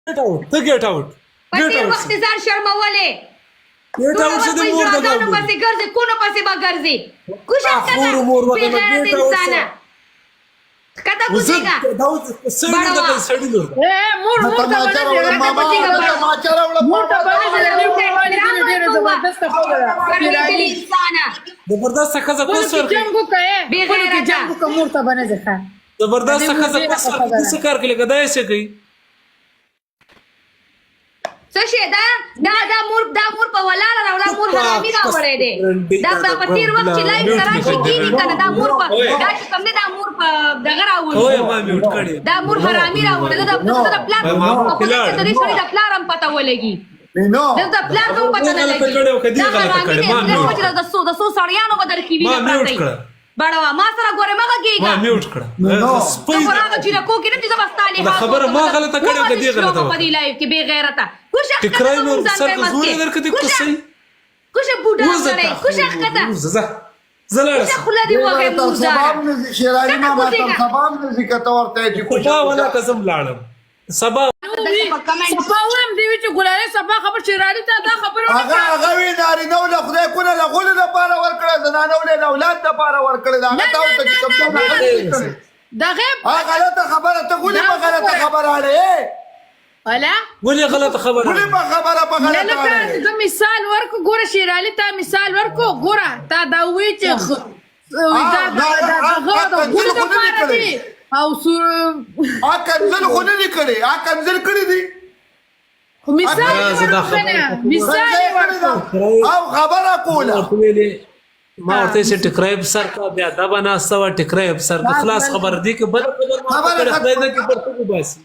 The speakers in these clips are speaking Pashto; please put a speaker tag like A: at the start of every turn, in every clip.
A: gate out ته get out
B: په دې وخت ځان شرمولې
A: get out څه د مور د
B: ځانو پسې ګرځي کونو پسې به ګرځي کوشش
A: مور مور وته
B: بغیر انسانه کته کوڅېګا
A: دا سړی د سړی لور
C: اے مور ته باندې ما چاروله مور ته باندې ډېر زبردست خبره
B: انسانه
A: زبردست خزه کوس ور
C: جنگ کوي
B: بغیر
C: جنگ کوي مور ته باندې ځه
A: زبردست خزه کوس ور څه کار کوي کدا یې څه کوي
B: څه شه دا مور په ولاله راوړه مور حرامي راوړې دي دا په تیر وخت چې لایو کراشي کینی کنه دا مور په دا چې کوم نه دا مور په دغه راوړي
A: اوه ما میوټ کړی
B: دا مور حرامي راوړه دا پلان په دې سړي د پلان هم پته ولګي
D: نو
B: دا پلان هم پته نه لګي دا حرامي دی د سو سړیانو بدل کی وی
A: ما میوټ کړ
B: بڑوا ما سره ګوره مګه کیګا
A: ما میوټ کړ
B: سپي دا چې کو کې نه چې زبستانه
A: خبره ما غلطه کړې کدي غلطه
B: په دې لایف کې بے غیرته کوشش
A: ټکرای مور سر زور درکې د کوسي
B: کوشش بوډا سره کوشش کته
A: زلال
B: خلا دی وګه موږ
D: سبب نه شیرانی ما تم سبب نه ذکر ورته چې
A: کوشا ولا قسم لاړم سبا
C: سبا ویم دی چې ګلاله سبا خبر شیرانی ته دا خبره
D: هغه وی ناری نو له خدای کو نه غول د پاره ور کړل د نانو له اولاد د پاره ور کړل دا تاسو ته کوم
C: دا غیب
D: غلطه خبره ته ګولې په غلطه خبره اړه
C: ولا
A: ولې غلطه خبره
D: ګولې په خبره په غلطه
C: نه دا مثال ورکو ګوره شیرانی ته مثال ورکو ګوره تا دا وی چې او سور
D: اکنزل خو نه کړي اکنزل کړي دي
C: مثال
D: او خبره کوله
A: ما ورته چې ټکرای سر کا بیا دا بنا سوا ټکرای سر خلاص خبر دی کې بل خبر خدای دې کې پرتګ وباسي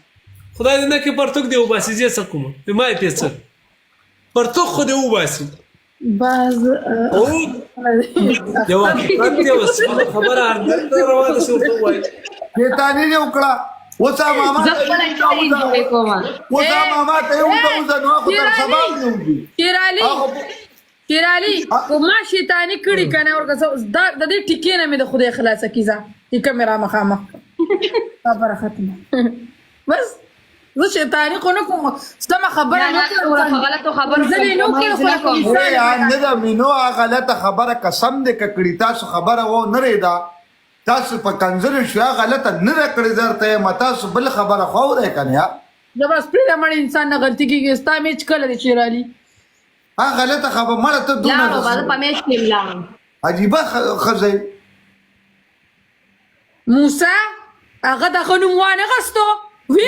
A: خدای دې کې پرتګ دی وباسي چې څه کوم ما یې پیڅ پرتګ خو دې وباسي
C: باز
A: او یو خبره ارده روانه شو وای
D: شیطانی دې وکړه وڅا ماما ته وځه نو خو تر سبا نه وږي
C: شیرالی ما شیطانی کړي کنه ورګه د دې ټکی نه مې د خدای خلاصه کیزه چې کیمرا مخامه خبره ختمه بس زه شیطانی کو نه کوم سم خبره نه کوم
B: غلطو خبره
C: زه نه کوم
D: نه دا مينو غلطه خبره قسم دې کړي تاسو خبره و نه ریدا تاسو په کنځل شو غلطه نه کړی درته متا سو بل خبره خو ده کنه
C: زبر سپری مړ انسان نه غلطي کیږي ستا میچ کړل شیرالی
D: غلطه خبره مړه ته
B: لا بعد پمیش کېملا
D: عجيبه خزه
C: موسی هغه د خنوم وانه غستو وی